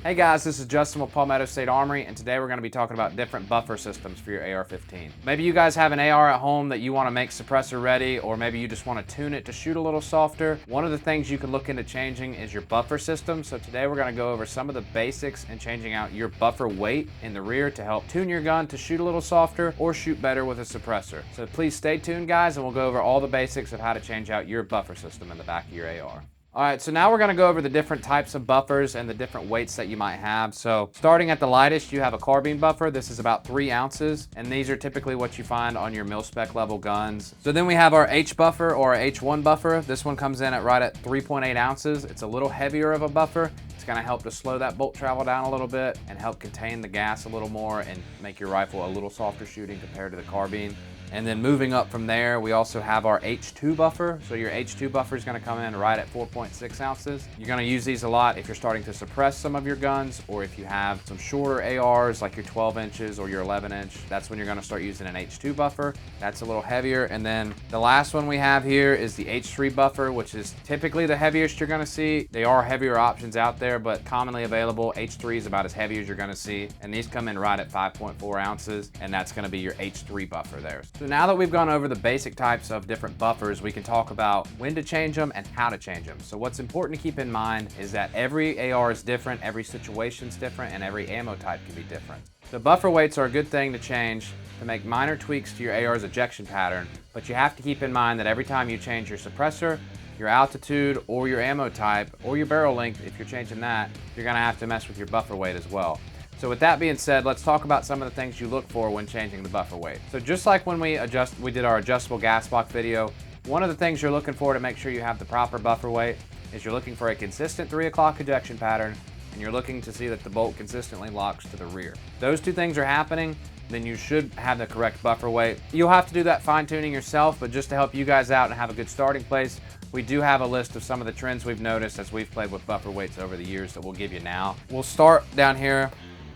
Hey guys, this is Justin with Palmetto State Armory, and today we're going to be talking about different buffer systems for your AR-15. Maybe you guys have an AR at home that you want to make suppressor ready, or maybe you just want to tune it to shoot a little softer. One of the things you can look into changing is your buffer system. So today we're going to go over some of the basics and changing out your buffer weight in the rear to help tune your gun to shoot a little softer or shoot better with a suppressor. So please stay tuned, guys, and we'll go over all the basics of how to change out your buffer system in the back of your AR. All right, so now we're gonna go over the different types of buffers and the different weights that you might have. So starting at the lightest, you have a carbine buffer. This is about 3 ounces, and these are typically what you find on your mil-spec level guns. So then we have our H buffer or H1 buffer. This one comes in at right at 3.8 ounces. It's a little heavier of a buffer. It's gonna help to slow that bolt travel down a little bit and help contain the gas a little more and make your rifle a little softer shooting compared to the carbine. And then moving up from there, we also have our H2 buffer. So your H2 buffer is going to come in right at 4.6 ounces. You're going to use these a lot if you're starting to suppress some of your guns, or if you have some shorter ARs like your 12 inches or your 11 inch. That's when you're going to start using an H2 buffer. That's a little heavier. And then the last one we have here is the H3 buffer, which is typically the heaviest you're going to see. They are heavier options out there, but commonly available. H3 is about as heavy as you're going to see. And these come in right at 5.4 ounces. And that's going to be your H3 buffer there. So now that we've gone over the basic types of different buffers, we can talk about when to change them and how to change them. So what's important to keep in mind is that every AR is different, every situation's different, and every ammo type can be different. The buffer weights are a good thing to change to make minor tweaks to your AR's ejection pattern, but you have to keep in mind that every time you change your suppressor, your altitude, or your ammo type, or your barrel length, if you're changing that, you're gonna have to mess with your buffer weight as well. So with that being said, let's talk about some of the things you look for when changing the buffer weight. So just like when we did our adjustable gas block video, one of the things you're looking for to make sure you have the proper buffer weight is you're looking for a consistent 3 o'clock ejection pattern, and you're looking to see that the bolt consistently locks to the rear. Those two things are happening, then you should have the correct buffer weight. You'll have to do that fine tuning yourself, but just to help you guys out and have a good starting place, we do have a list of some of the trends we've noticed as we've played with buffer weights over the years that we'll give you now. We'll start down here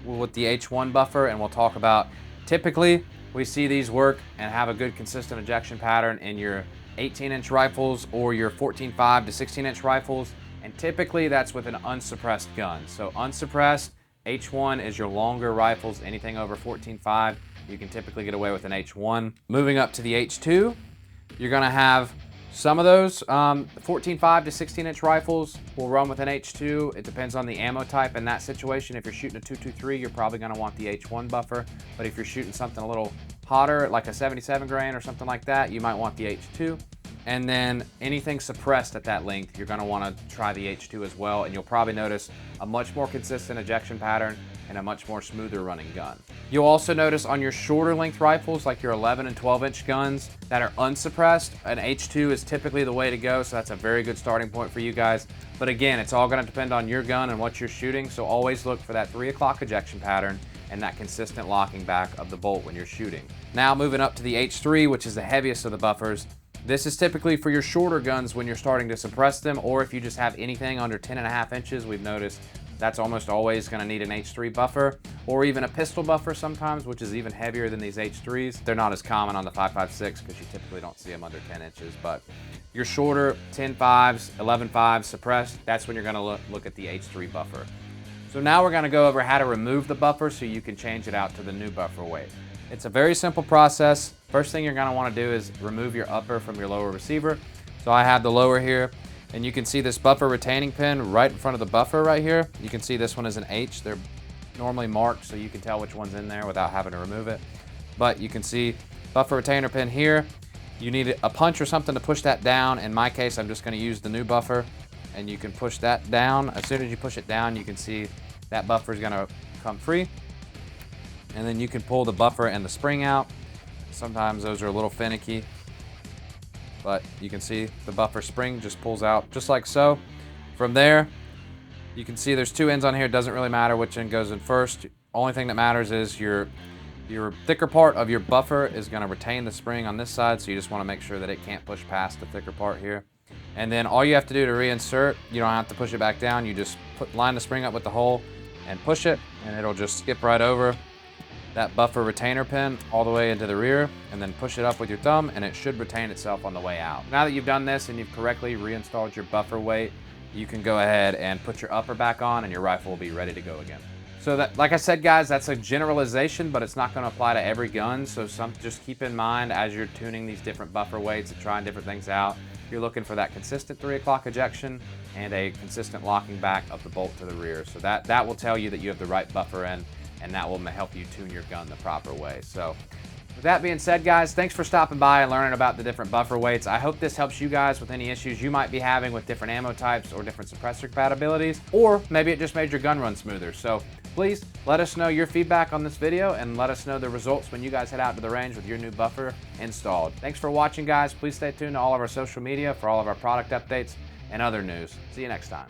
with the H1 buffer, and we'll talk about, typically we see these work and have a good consistent ejection pattern in your 18-inch rifles or your 14.5 to 16-inch rifles, and typically that's with an unsuppressed gun. So unsuppressed H1 is your longer rifles. Anything over 14.5 you can typically get away with an H1. Moving up to the H2, you're gonna have some of those 14.5 to 16-inch rifles will run with an H2. It depends on the ammo type in that situation. If you're shooting a 223, you're probably going to want the H1 buffer. But if you're shooting something a little hotter, like a 77 grain or something like that, you might want the H2. And then anything suppressed at that length, you're going to want to try the H2 as well. And you'll probably notice a much more consistent ejection pattern and a much more smoother running gun. You'll also notice on your shorter length rifles, like your 11 and 12 inch guns that are unsuppressed, an H2 is typically the way to go. So that's a very good starting point for you guys. But again, it's all gonna depend on your gun and what you're shooting. So always look for that 3 o'clock ejection pattern and that consistent locking back of the bolt when you're shooting. Now moving up to the H3, which is the heaviest of the buffers. This is typically for your shorter guns when you're starting to suppress them, or if you just have anything under 10.5 inches, we've noticed that's almost always going to need an H3 buffer, or even a pistol buffer sometimes, which is even heavier than these H3s. They're not as common on the 5.56 because you typically don't see them under 10 inches, but your shorter 10.5s, 11.5s suppressed, that's when you're going to look at the H3 buffer. So now we're going to go over how to remove the buffer so you can change it out to the new buffer weight. It's a very simple process. First thing you're going to want to do is remove your upper from your lower receiver. So I have the lower here, and you can see this buffer retaining pin right in front of the buffer right here. You can see this one is an H. They're normally marked so you can tell which one's in there without having to remove it. But you can see buffer retainer pin here. You need a punch or something to push that down. In my case, I'm just going to use the new buffer, and you can push that down. As soon as you push it down, you can see that buffer is going to come free. And then you can pull the buffer and the spring out. Sometimes those are a little finicky, but you can see the buffer spring just pulls out just like so. From there, you can see there's 2 ends on here. It doesn't really matter which end goes in first. Only thing that matters is your thicker part of your buffer is going to retain the spring on this side, so you just want to make sure that it can't push past the thicker part here. And then all you have to do to reinsert, you don't have to push it back down. You just line the spring up with the hole and push it, and it'll just skip right over that buffer retainer pin all the way into the rear, and then push it up with your thumb, and it should retain itself on the way out. Now that you've done this and you've correctly reinstalled your buffer weight, you can go ahead and put your upper back on and your rifle will be ready to go again. So that, like I said, guys, that's a generalization, but it's not going to apply to every gun. So just keep in mind as you're tuning these different buffer weights and trying different things out, you're looking for that consistent 3 o'clock ejection and a consistent locking back of the bolt to the rear. So that will tell you that you have the right buffer in, and that will help you tune your gun the proper way. So with that being said, guys, thanks for stopping by and learning about the different buffer weights. I hope this helps you guys with any issues you might be having with different ammo types or different suppressor compatibilities, or maybe it just made your gun run smoother. So please let us know your feedback on this video and let us know the results when you guys head out to the range with your new buffer installed. Thanks for watching, guys. Please stay tuned to all of our social media for all of our product updates and other news. See you next time.